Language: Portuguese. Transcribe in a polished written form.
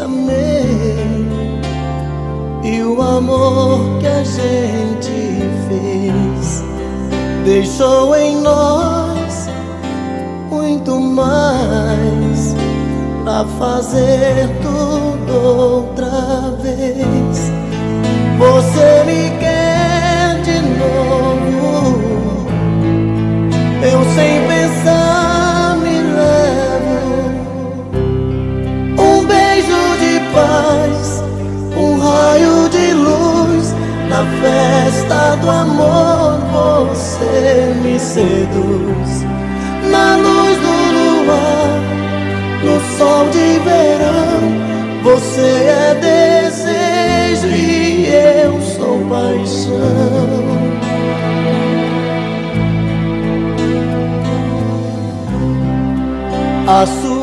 amei e o amor que a gente fez deixou em nós muito mais pra fazer tudo outra vez. Você me quer de novo, eu sem pensar me levo um beijo de paz, um raio de luz. Na festa do amor você me seduz, na luz do luar, no sol de verão. Você é desejo e eu sou paixão. A sua